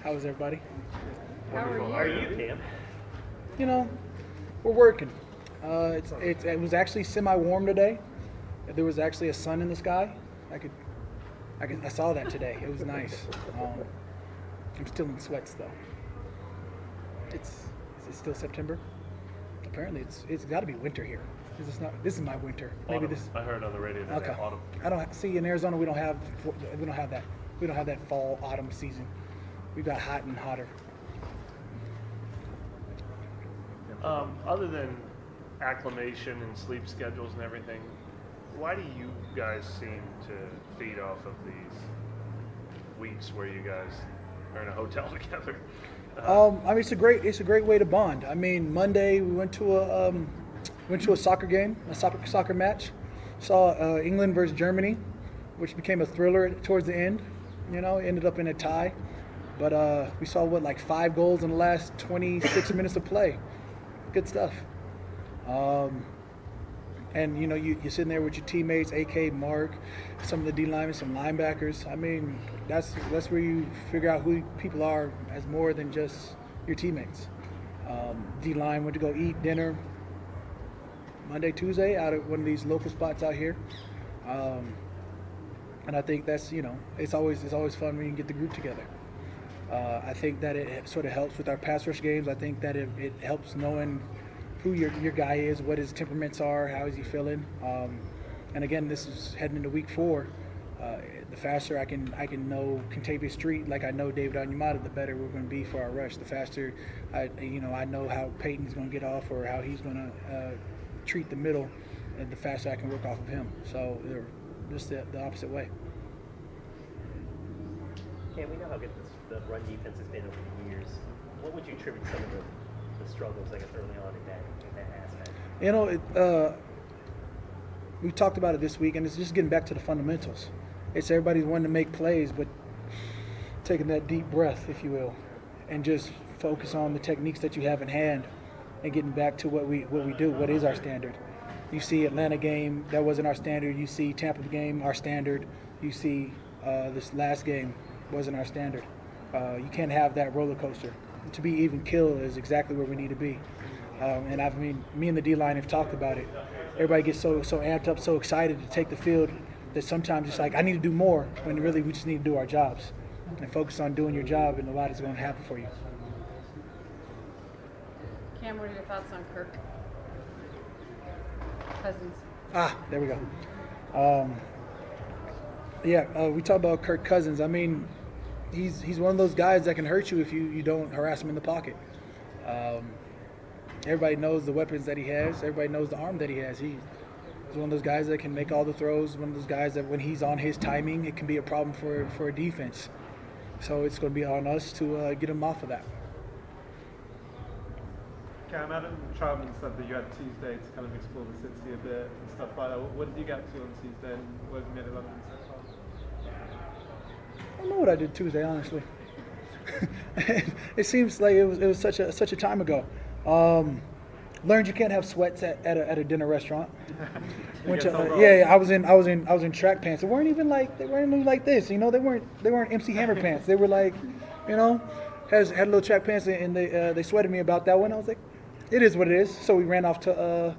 How is everybody? How are you, Cam? You know, we're working. It was actually semi-warm today. There was actually a sun in the sky. I saw that today. It was nice. I'm still in sweats though. Is it still September? Apparently, it's got to be winter here. This is my winter. Maybe Autumn. this. I heard on the radio today. Okay. Autumn. I don't see in Arizona. We don't have that. We don't have that fall autumn season. We've got hot and hotter. Other than acclimation and sleep schedules and everything, why do you guys seem to feed off of these weeks where you guys are in a hotel together? I mean, it's a great way to bond. I mean, Monday we went to a soccer game, a soccer match. Saw England versus Germany, which became a thriller towards the end. You know, ended up in a tie, but we saw 5 goals in the last 26 minutes of play. Good stuff. And you know, you're sitting there with your teammates, AK, Mark, some of the D linemen, some linebackers. I mean, that's where you figure out who people are as more than just your teammates. D line went to go eat dinner Monday, Tuesday out at one of these local spots out here. And I think that's, you know, it's always fun when you can get the group together. I think that it sort of helps with our pass rush games. I think that it helps knowing who your guy is, what his temperaments are, how is he feeling. And again, this is heading into week 4. The faster I can know Contavious Street, like I know David Onyemata, the better we're going to be for our rush. The faster I know how Peyton's going to get off or how he's going to treat the middle, and the faster I can work off of him. So they're just the opposite way. Yeah, we know how good the run defense has been over the years. What would you attribute some of the struggles, I guess, early on in that aspect? You know, we talked about it this week, and it's just getting back to the fundamentals. It's everybody's wanting to make plays, but taking that deep breath, if you will, and just focus on the techniques that you have in hand and getting back to what we do, what is our standard. You see Atlanta game, that wasn't our standard. You see Tampa game, our standard. You see this last game wasn't our standard. You can't have that roller coaster. To be even kill is exactly where we need to be. And I mean, me and the D-line have talked about it. Everybody gets so amped up, so excited to take the field that sometimes it's like, I need to do more, when really we just need to do our jobs and focus on doing your job, and a lot is going to happen for you. Cam, what are your thoughts on Kirk Cousins? There we go. We talk about Kirk Cousins. I mean, he's one of those guys that can hurt you if you don't harass him in the pocket. Everybody knows the weapons that he has. Everybody knows the arm that he has. He's one of those guys that can make all the throws. One of those guys that when he's on his timing, it can be a problem for a defense. So it's going to be on us to get him off of that. Cam, Adam Troutman said that you had Tuesday to kind of explore the city a bit and stuff like that. What did you get to on Tuesday, and what have you made of London so far? I don't know what I did Tuesday, honestly. It seems like it was such a time ago. Learned you can't have sweats at a dinner restaurant. I was in track pants. They weren't even like this. You know, they weren't MC Hammer pants. They were like, you know, had little track pants, and they sweated me about that one. I was like, it is what it is. So we ran off to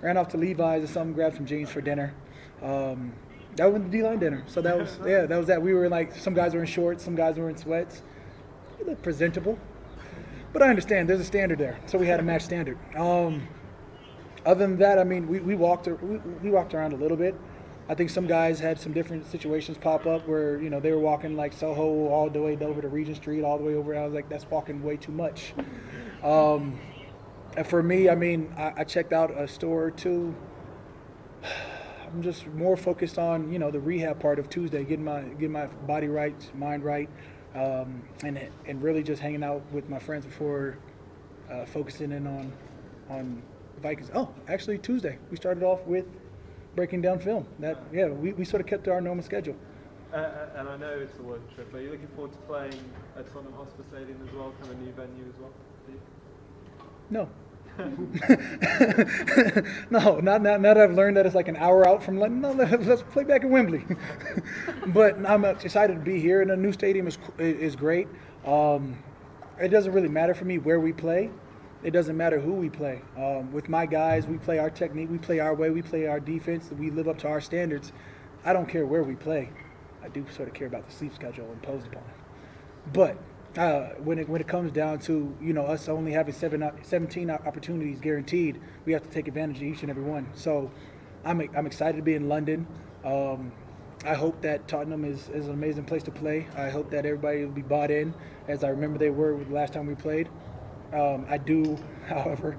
Levi's or something, grabbed some jeans for dinner. That was the D-line dinner. So that was that. We were like, some guys were in shorts, some guys were in sweats. We looked presentable. But I understand there's a standard there, so we had a match standard. Other than that, I mean, we walked around a little bit. I think some guys had some different situations pop up where, you know, they were walking like Soho all the way over to Regent Street, all the way over. I was like, that's walking way too much. And for me, I mean, I checked out a store or two. I'm just more focused on, you know, the rehab part of Tuesday, getting my body right, mind right. And really just hanging out with my friends before focusing in on the Vikings. Oh, actually Tuesday we started off with breaking down film. We sort of kept to our normal schedule. And I know it's a work trip, but are you looking forward to playing at Tottenham Hotspur Stadium as well, kind of new venue as well? No. No, not that I've learned that it's like an hour out from London. No, let's play back at Wembley. But I'm excited to be here, and the new stadium is great. It doesn't really matter for me where we play. It doesn't matter who we play. With my guys, we play our technique, we play our way, we play our defense, we live up to our standards. I don't care where we play. I do sort of care about the sleep schedule imposed upon. But when it comes down to us only having 17 opportunities guaranteed, we have to take advantage of each and every one. So I'm excited to be in London. I hope that Tottenham is an amazing place to play. I hope that everybody will be bought in, as I remember they were the last time we played. I do, however,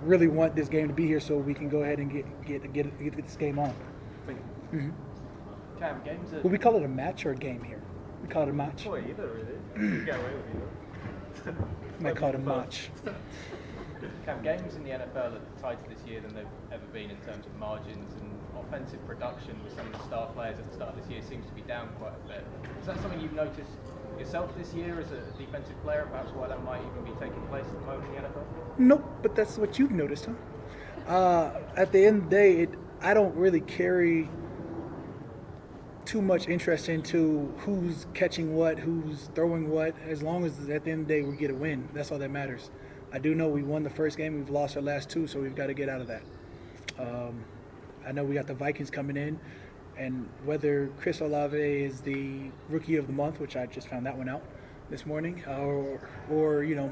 really want this game to be here so we can go ahead and get this game on. Mm-hmm. Cam, games at... Will we call it a match or a game here? We call it a match. Boy, either really. You get away with either. Might call it a match. Cam, games in the NFL are tighter this year than they've ever been in terms of margins, and offensive production with some of the star players at the start of this year seems to be down quite a bit. Is that something you've noticed yourself this year as a defensive player, and perhaps why that might even be taking place at the moment in the NFL? Nope, but that's what you've noticed, huh? At the end of the day, I don't really carry too much interest into who's catching what, who's throwing what. As long as at the end of the day we get a win, that's all that matters. I do know we won the first game, we've lost our last two, so we've got to get out of that. I know we got the Vikings coming in, and whether Chris Olave is the Rookie of the Month, which I just found that one out this morning, or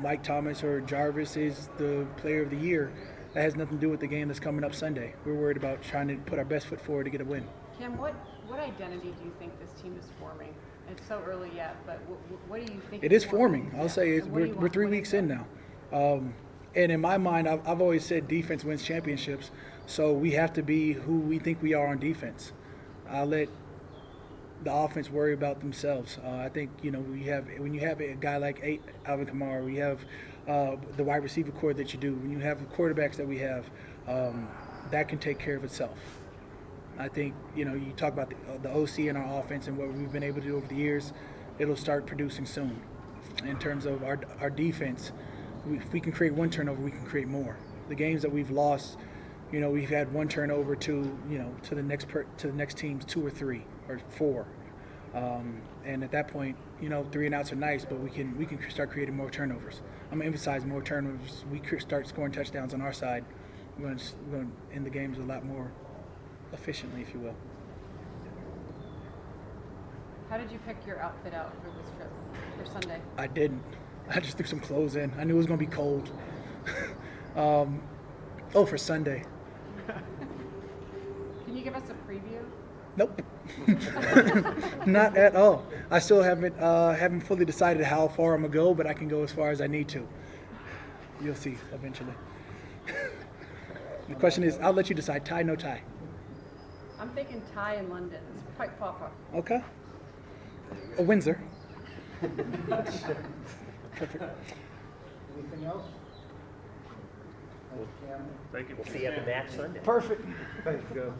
Mike Thomas or Jarvis is the Player of the Year, that has nothing to do with the game that's coming up Sunday. We're worried about trying to put our best foot forward to get a win. Cam, what identity do you think this team is forming? It's so early yet, but what do you think? It is forming. I'll say we're 3 weeks in now. And in my mind, I've always said defense wins championships, so we have to be who we think we are on defense. I'll let the offense worry about themselves. I think when you have a guy like Alvin Kamara, we have the wide receiver core that you do. When you have the quarterbacks that we have, that can take care of itself. I think you talk about the OC in our offense and what we've been able to do over the years. It'll start producing soon. In terms of our defense, if we can create one turnover, we can create more. The games that we've lost, we've had one turnover to the next team's 2 or 3 or 4, and at that point, 3 and outs are nice, but we can start creating more turnovers. I'm gonna emphasize more turnovers. We start scoring touchdowns on our side. We're going to end the games a lot more efficiently, if you will. How did you pick your outfit out for this trip for Sunday? I didn't. I just threw some clothes in. I knew it was going to be cold. For Sunday. Can you give us a preview? Nope. Not at all. I still haven't fully decided how far I'm going to go, but I can go as far as I need to. You'll see eventually. The question is, I'll let you decide, tie, no tie. I'm thinking tie in London. It's quite papa. Okay. A Windsor. Perfect. Anything else? Thank you. We'll see you at the match Sunday. Perfect. Thanks, go.